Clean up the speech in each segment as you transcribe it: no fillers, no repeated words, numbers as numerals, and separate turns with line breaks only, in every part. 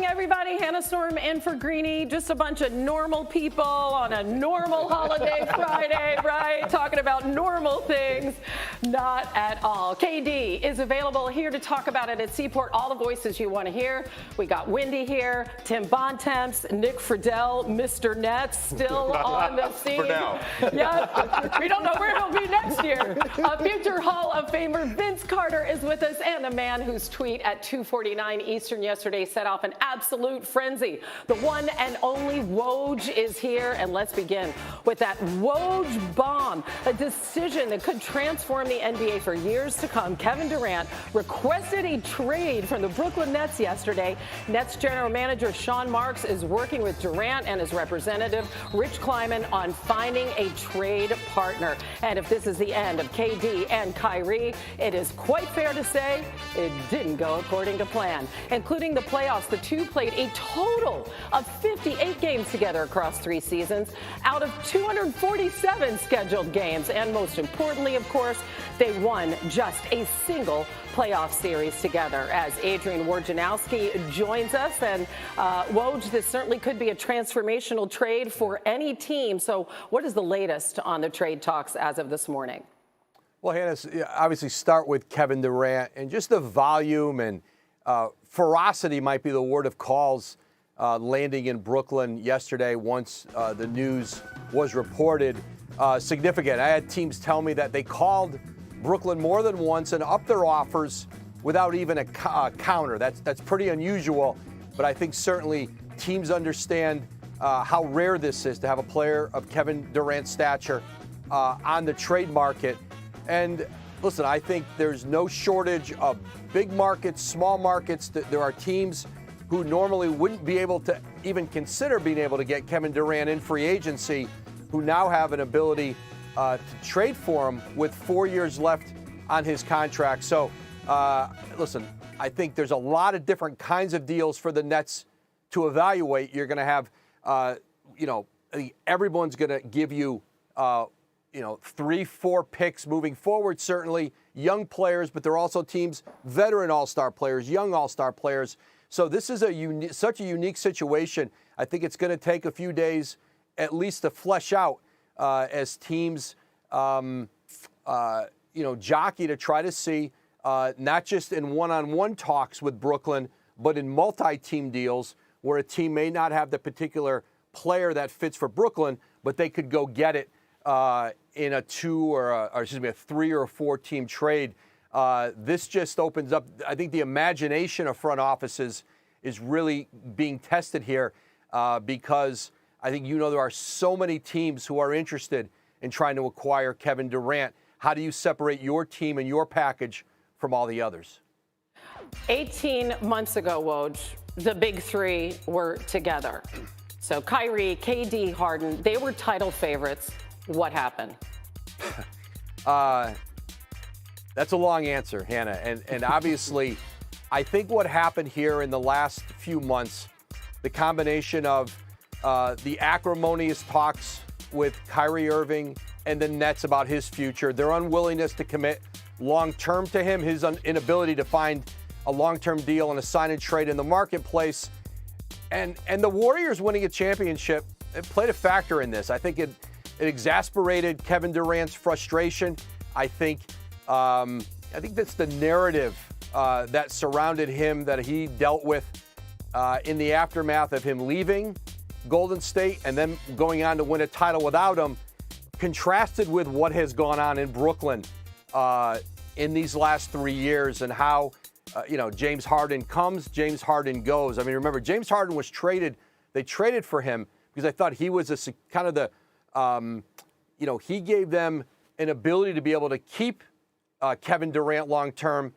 everybody. Hannah Storm in for Greeny. Just a bunch of normal people on a normal holiday Friday, right? Talking about normal things. Not at all. KD is available here to talk about it at Seaport. All the voices you want to hear. We got Wendy here, Tim Bontemps, Nick Friedel, Mr. Nets still on the scene.
For now.
Yeah, we don't know where he'll be next year. A future Hall of Famer Vince Carter is with us, and the man whose tweet at 2:49 Eastern yesterday set off an absolute frenzy. The one and only Woj is here, and let's begin with that Woj bomb, a decision that could transform the NBA for years to come. Kevin Durant requested a trade from the Brooklyn Nets yesterday. Nets general manager Sean Marks is working with Durant and his representative Rich Kleiman on finding a trade partner. And if this is the end of KD and Kyrie, it is quite fair to say it didn't go according to plan. Including the playoffs, the two played a total of 58 games together across 3 seasons out of 247 scheduled games. And most importantly, of course, they won just a single playoff series together. As Adrian Wojnarowski joins us, and Woj, this certainly could be a transformational trade for any team. So what is the latest on the trade talks as of this morning?
Well, Hannah, obviously start with Kevin Durant and just the volume and ferocity might be the word of calls landing in Brooklyn yesterday once the news was reported. Significant. I had teams tell me that they called Brooklyn more than once and upped their offers without even a counter. That's pretty unusual, but I think certainly teams understand how rare this is to have a player of Kevin Durant's stature on the trade market. And listen, I think there's no shortage of big markets, small markets. There are teams who normally wouldn't be able to even consider being able to get Kevin Durant in free agency, who now have an ability to trade for him with 4 years left on his contract. So, listen, I think there's a lot of different kinds of deals for the Nets to evaluate. You're going to have, I think everyone's going to give you, 3-4 picks moving forward, certainly young players, but there are also teams, veteran all-star players, young all-star players. So this is such a unique situation. I think it's going to take a few days at least to flesh out as teams, jockey to try to see, not just in one-on-one talks with Brooklyn, but in multi-team deals where a team may not have the particular player that fits for Brooklyn, but they could go get it in a 3 or 4 team trade. This just opens up, I think the imagination of front offices is really being tested here because I think there are so many teams who are interested in trying to acquire Kevin Durant. How do you separate your team and your package from all the others?
18 months ago, Woj, the big three were together. So Kyrie, KD, Harden, they were title favorites. What happened?
That's a long answer, Hannah. And obviously, I think what happened here in the last few months, the combination of the acrimonious talks with Kyrie Irving and the Nets about his future, their unwillingness to commit long-term to him, his inability to find a long-term deal and a sign and trade in the marketplace, and the Warriors winning a championship, it played a factor in this. I think it exasperated Kevin Durant's frustration. I think that's the narrative that surrounded him that he dealt with in the aftermath of him leaving Golden State and then going on to win a title without him, contrasted with what has gone on in Brooklyn in these last 3 years and how, James Harden comes, James Harden goes. I mean, remember, James Harden was traded. They traded for him because I thought he was he gave them an ability to be able to keep Kevin Durant long-term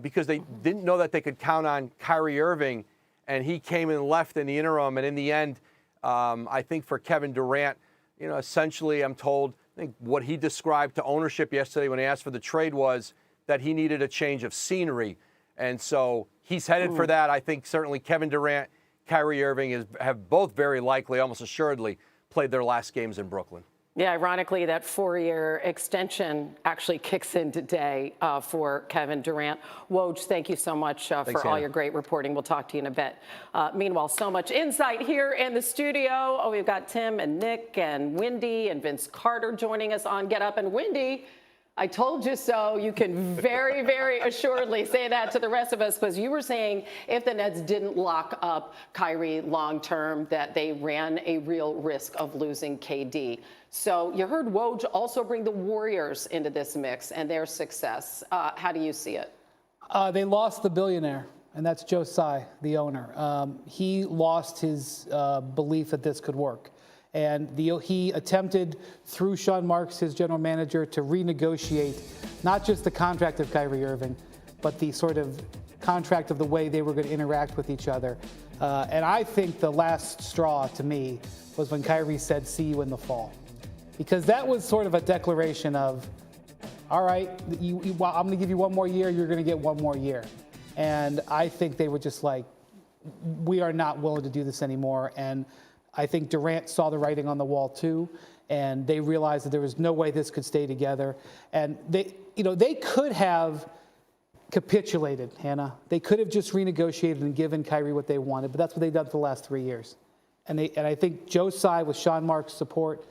because they didn't know that they could count on Kyrie Irving, and he came and left in the interim. And in the end, I think for Kevin Durant, essentially I'm told, I think what he described to ownership yesterday when he asked for the trade was that he needed a change of scenery. And so he's headed for that. I think certainly Kevin Durant, Kyrie Irving have both very likely, almost assuredly, played their last games in Brooklyn.
Yeah, ironically, that 4-year extension actually kicks in today for Kevin Durant. Woj, thank you so much for all your great reporting. We'll talk to you in a bit. Meanwhile, so much insight here in the studio. Oh, we've got Tim and Nick and Wendy and Vince Carter joining us on Get Up. And Wendy, I told you so. You can very, very assuredly say that to the rest of us, because you were saying if the Nets didn't lock up Kyrie long term, that they ran a real risk of losing KD. So you heard Woj also bring the Warriors into this mix and their success. How do you see it?
They lost the billionaire, and that's Joe Tsai, the owner. He lost his belief that this could work. And he attempted, through Sean Marks, his general manager, to renegotiate not just the contract of Kyrie Irving, but the sort of contract of the way they were going to interact with each other. And I think the last straw, to me, was when Kyrie said, "See you in the fall." Because that was sort of a declaration of, all right, I'm going to give you one more year, you're going to get one more year. And I think they were just like, we are not willing to do this anymore. And I think Durant saw the writing on the wall too, and they realized that there was no way this could stay together. And they could have capitulated, Hannah. They could have just renegotiated and given Kyrie what they wanted, but that's what they've done for the last 3 years. And I think Joe Tsai, with Sean Marks' support,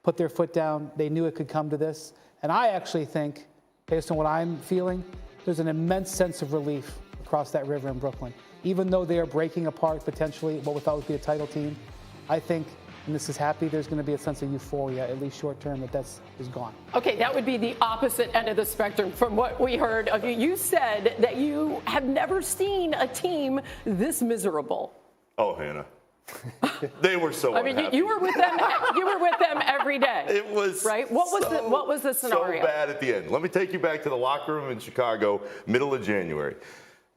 put their foot down. They knew it could come to this. And I actually think, based on what I'm feeling, there's an immense sense of relief across that river in Brooklyn. Even though they are breaking apart potentially what we thought would be a title team, I think, and this is happy, there's going to be a sense of euphoria, at least short term, that is gone.
Okay, that would be the opposite end of the spectrum from what we heard of you. You said that you have never seen a team this miserable.
Oh, Hannah. They were so unhappy.
You were with them. You were with them every day.
It was
right. What was the scenario?
So bad at the end. Let me take you back to the locker room in Chicago, middle of January.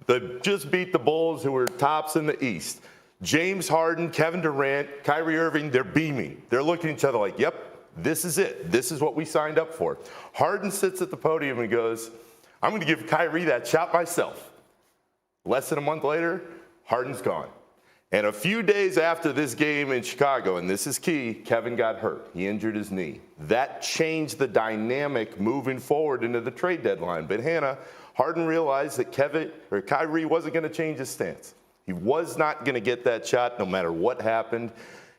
They just beat the Bulls, who were tops in the East. James Harden, Kevin Durant, Kyrie Irving, they're beaming. They're looking at each other like, yep, this is it. This is what we signed up for. Harden sits at the podium and goes, I'm going to give Kyrie that shot myself. Less than a month later, Harden's gone. And a few days after this game in Chicago, and this is key, Kevin got hurt. He injured his knee. That changed the dynamic moving forward into the trade deadline. But Hannah, Harden realized that Kyrie wasn't going to change his stance. He was not going to get that shot no matter what happened.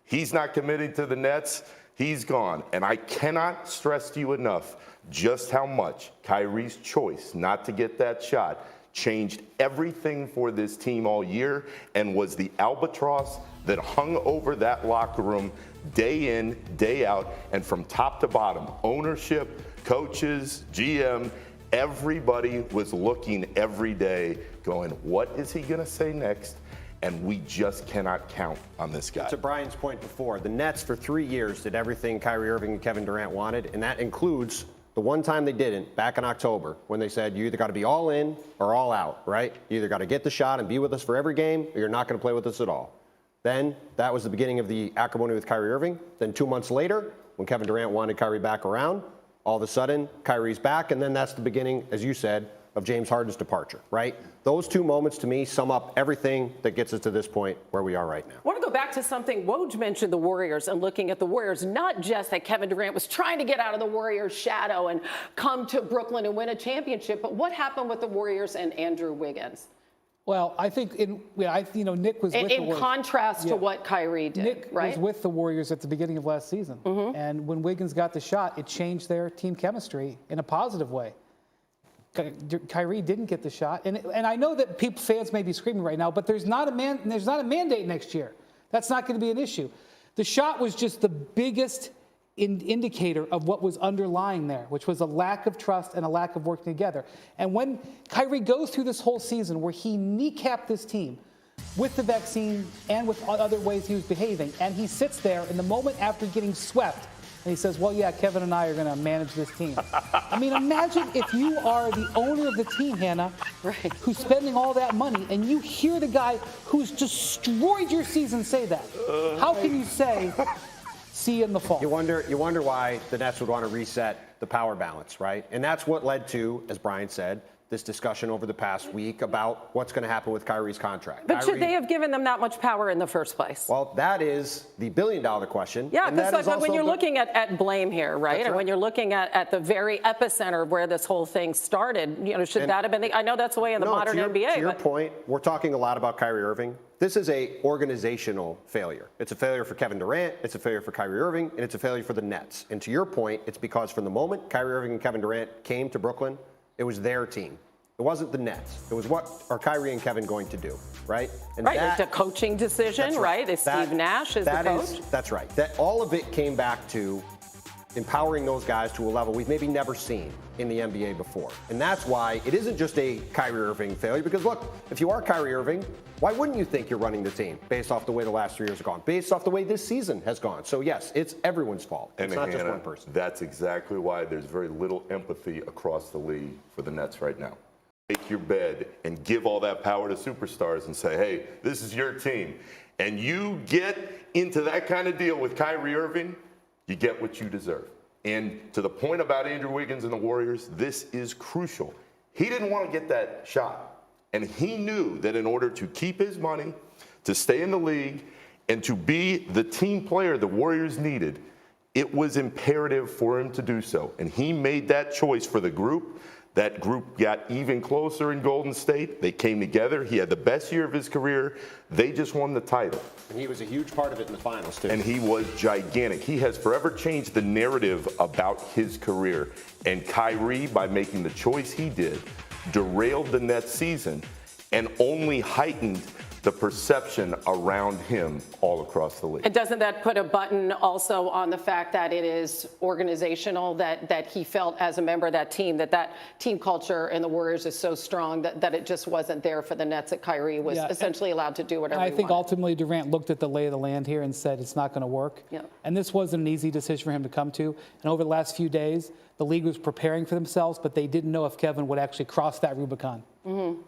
He's not committing to the Nets. He's gone. And I cannot stress to you enough just how much Kyrie's choice not to get that shot changed everything for this team all year and was the albatross that hung over that locker room day in, day out, and from top to bottom. Ownership, coaches, GM, everybody was looking every day going, what is he going to say next? And we just cannot count on this guy.
To Brian's point before, the Nets for 3 years did everything Kyrie Irving and Kevin Durant wanted, and that includes the one time they didn't, back in October, when they said you either got to be all in or all out, right? You either got to get the shot and be with us for every game, or you're not going to play with us at all. Then that was the beginning of the acrimony with Kyrie Irving. Then 2 months later, when Kevin Durant wanted Kyrie back around, all of a sudden, Kyrie's back, and then that's the beginning, as you said, of James Harden's departure, right? Those two moments, to me, sum up everything that gets us to this point where we are right now.
I want to go back to something Woj mentioned, the Warriors, and looking at the Warriors, not just that Kevin Durant was trying to get out of the Warriors' shadow and come to Brooklyn and win a championship, but what happened with the Warriors and Andrew Wiggins?
Well, I think Nick was with the Warriors.
In contrast to what Kyrie did,
Nick
right?
was with the Warriors at the beginning of last season.
Mm-hmm.
And when Wiggins got the shot, it changed their team chemistry in a positive way. Kyrie didn't get the shot. And I know that fans may be screaming right now, but there's not a mandate next year. That's not going to be an issue. The shot was just the biggest indicator of what was underlying there, which was a lack of trust and a lack of working together. And when Kyrie goes through this whole season where he kneecapped this team with the vaccine and with other ways he was behaving, and he sits there in the moment after getting swept, and he says, well, yeah, Kevin and I are going to manage this team. I mean, imagine if you are the owner of the team, Hannah,
right,
who's spending all that money, and you hear the guy who's destroyed your season say that. How can you say, see you in the fall?
You wonder why the Nets would want to reset the power balance, right? And that's what led to, as Brian said, this discussion over the past week about what's going to happen with Kyrie's contract.
But should they have given them that much power in the first place?
Well, that is the billion-dollar question.
Yeah,
and that
because
is
when you're
also
looking at blame here, right?
That's
And when
right.
you're looking at the very epicenter of where this whole thing started, should that have been I know that's the way in the modern NBA.
To your
but
point, we're talking a lot about Kyrie Irving. This is a organizational failure. It's a failure for Kevin Durant, it's a failure for Kyrie Irving, and it's a failure for the Nets. And to your point, it's because from the moment Kyrie Irving and Kevin Durant came to Brooklyn, it was their team. It wasn't the Nets. It was what are Kyrie and Kevin going to do, right? And
right, it's a coaching decision,
that's
right? Is Steve Nash is the coach?
That's right. That all of it came back to empowering those guys to a level we've maybe never seen in the NBA before. And that's why it isn't just a Kyrie Irving failure, because look, if you are Kyrie Irving, why wouldn't you think you're running the team based off the way the last 3 years have gone, based off the way this season has gone? So yes, it's everyone's fault. It's not just one person.
That's exactly why there's very little empathy across the league for the Nets right now. Make your bed and give all that power to superstars and say, hey, this is your team. And you get into that kind of deal with Kyrie Irving, you get what you deserve. And to the point about Andrew Wiggins and the Warriors, this is crucial. He didn't want to get that shot. And he knew that in order to keep his money, to stay in the league, and to be the team player the Warriors needed, it was imperative for him to do so. And he made that choice for the group. That group got even closer in Golden State. They came together. He had the best year of his career. They just won the title.
And he was a huge part of it in the finals, too.
And he was gigantic. He has forever changed the narrative about his career. And Kyrie, by making the choice he did, derailed the Nets season and only heightened the perception around him all across the league.
And doesn't that put a button also on the fact that it is organizational, that he felt as a member of that team team culture in the Warriors is so strong that it just wasn't there for the Nets, that Kyrie was essentially allowed to do whatever he
I think
wanted.
ultimately Durant looked at the lay of the land here and said it's not going to work.
Yeah.
And this wasn't an easy decision for him to come to. And over the last few days, the league was preparing for themselves, but they didn't know if Kevin would actually cross that Rubicon.
Mm-hmm.